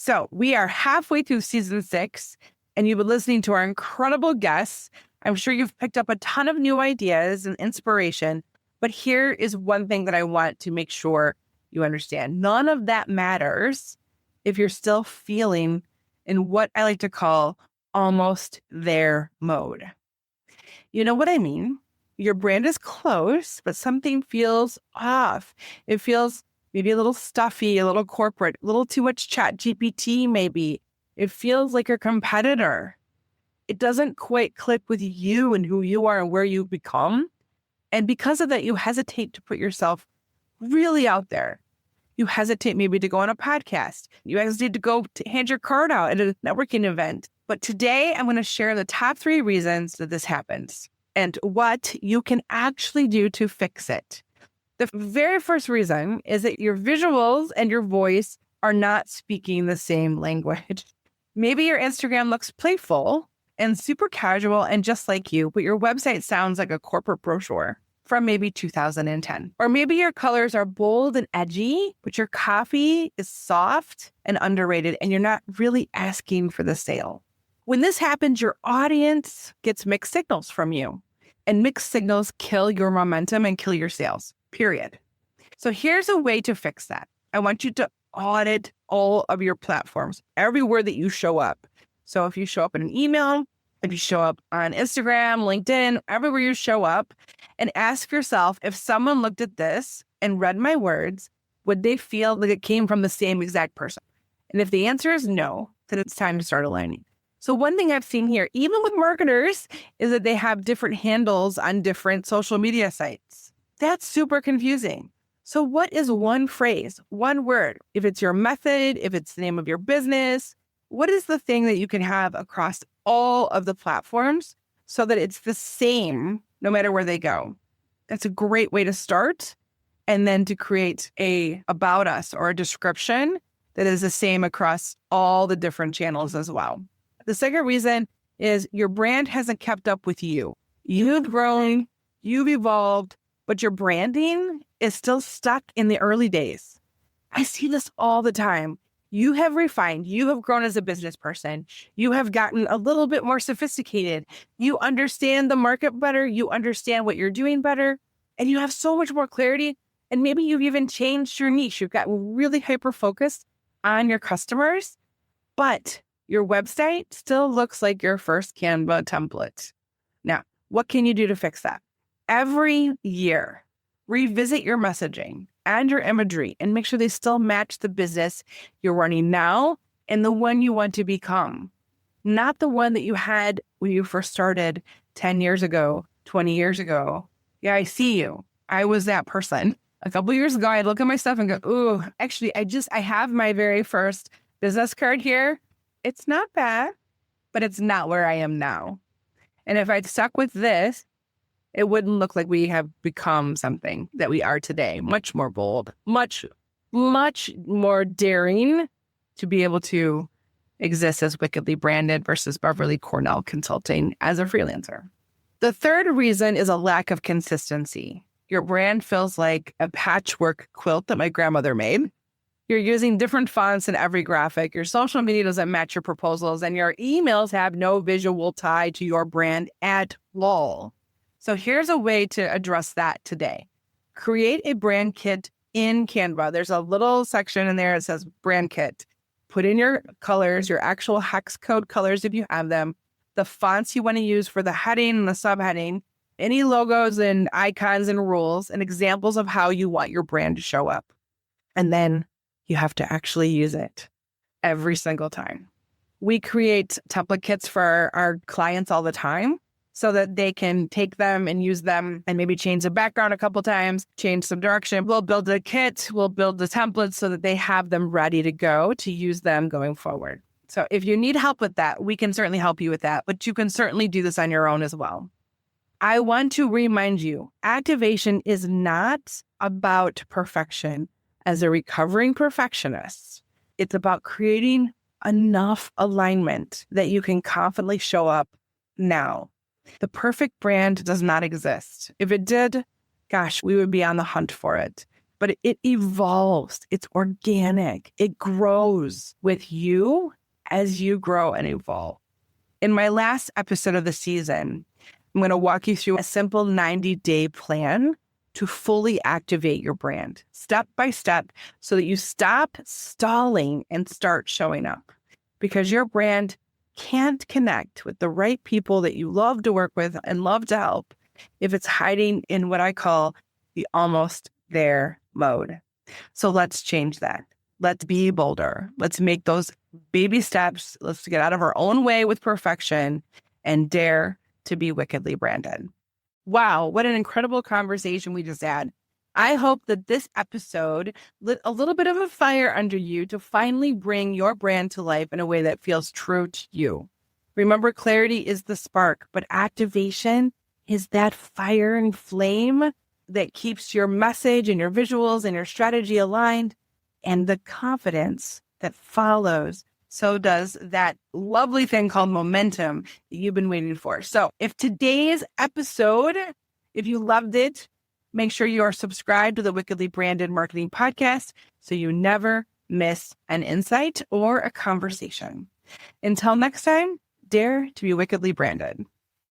So we are halfway through season 6, and you've been listening to our incredible guests. I'm sure you've picked up a ton of new ideas and inspiration, but here is one thing that I want to make sure you understand. None of that matters if you're still feeling in what I like to call almost there mode. You know what I mean? Your brand is close, but something feels off. It feels maybe a little stuffy, a little corporate, a little too much chat GPT maybe. It feels like a competitor. It doesn't quite click with you and who you are and where you've become. And because of that, you hesitate to put yourself really out there. You hesitate maybe to go on a podcast. You hesitate to go to hand your card out at a networking event. But today I'm going to share the top 3 reasons that this happens and what you can actually do to fix it. The very first reason is that your visuals and your voice are not speaking the same language. Maybe your Instagram looks playful and super casual and just like you, but your website sounds like a corporate brochure from maybe 2010. Or maybe your colors are bold and edgy, but your copy is soft and underrated, and you're not really asking for the sale. When this happens, your audience gets mixed signals from you, and mixed signals kill your momentum and kill your sales, period. So here's a way to fix that. I want you to audit all of your platforms, everywhere that you show up. So if you show up in an email, if you show up on Instagram, LinkedIn, everywhere you show up, and ask yourself, if someone looked at this and read my words, would they feel like it came from the same exact person? And if the answer is no, then it's time to start aligning. So one thing I've seen here, even with marketers, is that they have different handles on different social media sites. That's super confusing. So what is one phrase, one word? If it's your method, if it's the name of your business, what is the thing that you can have across all of the platforms so that it's the same no matter where they go? That's a great way to start. And then to create a about us or a description that is the same across all the different channels as well. The second reason is your brand hasn't kept up with you. You've grown, you've evolved, but your branding is still stuck in the early days. I see this all the time. You have refined, you have grown as a business person. You have gotten a little bit more sophisticated. You understand the market better. You understand what you're doing better, and you have so much more clarity. And maybe you've even changed your niche. You've gotten really hyper-focused on your customers, but your website still looks like your first Canva template. Now, what can you do to fix that? Every year, revisit your messaging and your imagery and make sure they still match the business you're running now and the one you want to become. Not the one that you had when you first started 10 years ago, 20 years ago. Yeah, I see you. I was that person. A couple of years ago, I'd look at my stuff and go, ooh, actually, I have my very first business card here. It's not bad, but it's not where I am now. And if I'd stuck with this, it wouldn't look like we have become something that we are today. Much more bold, much more daring to be able to exist as Wickedly Branded versus Beverly Cornell Consulting as a freelancer. The third reason is a lack of consistency. Your brand feels like a patchwork quilt that my grandmother made. You're using different fonts in every graphic. Your social media doesn't match your proposals, and your emails have no visual tie to your brand at all. So here's a way to address that today. Create a brand kit in Canva. There's a little section in there that says brand kit. Put in your colors, your actual hex code colors if you have them, the fonts you want to use for the heading and the subheading, any logos and icons and rules, and examples of how you want your brand to show up. And then you have to actually use it every single time. We create template kits for our clients all the time so that they can take them and use them and maybe change the background a couple times, change some direction. We'll build a kit, we'll build the templates so that they have them ready to go to use them going forward. So if you need help with that, we can certainly help you with that, but you can certainly do this on your own as well. I want to remind you, activation is not about perfection. As a recovering perfectionist, it's about creating enough alignment that you can confidently show up now. The perfect brand does not exist. If it did, gosh, we would be on the hunt for it. but it evolves. It's organic. It grows with you as you grow and evolve. In my last episode of the season, I'm going to walk you through a simple 90-day plan to fully activate your brand step by step so that you stop stalling and start showing up, because your brand can't connect with the right people that you love to work with and love to help if it's hiding in what I call the almost there mode. So let's change that. Let's be bolder. Let's make those baby steps. Let's get out of our own way with perfection and dare to be wickedly branded. Wow, what an incredible conversation we just had. I hope that this episode lit a little bit of a fire under you to finally bring your brand to life in a way that feels true to you. Remember, clarity is the spark, but activation is that fire and flame that keeps your message and your visuals and your strategy aligned, and the confidence that follows. So does that lovely thing called momentum that you've been waiting for. So if today's episode, if you loved it, make sure you are subscribed to the Wickedly Branded Marketing Podcast so you never miss an insight or a conversation. Until next time, dare to be wickedly branded.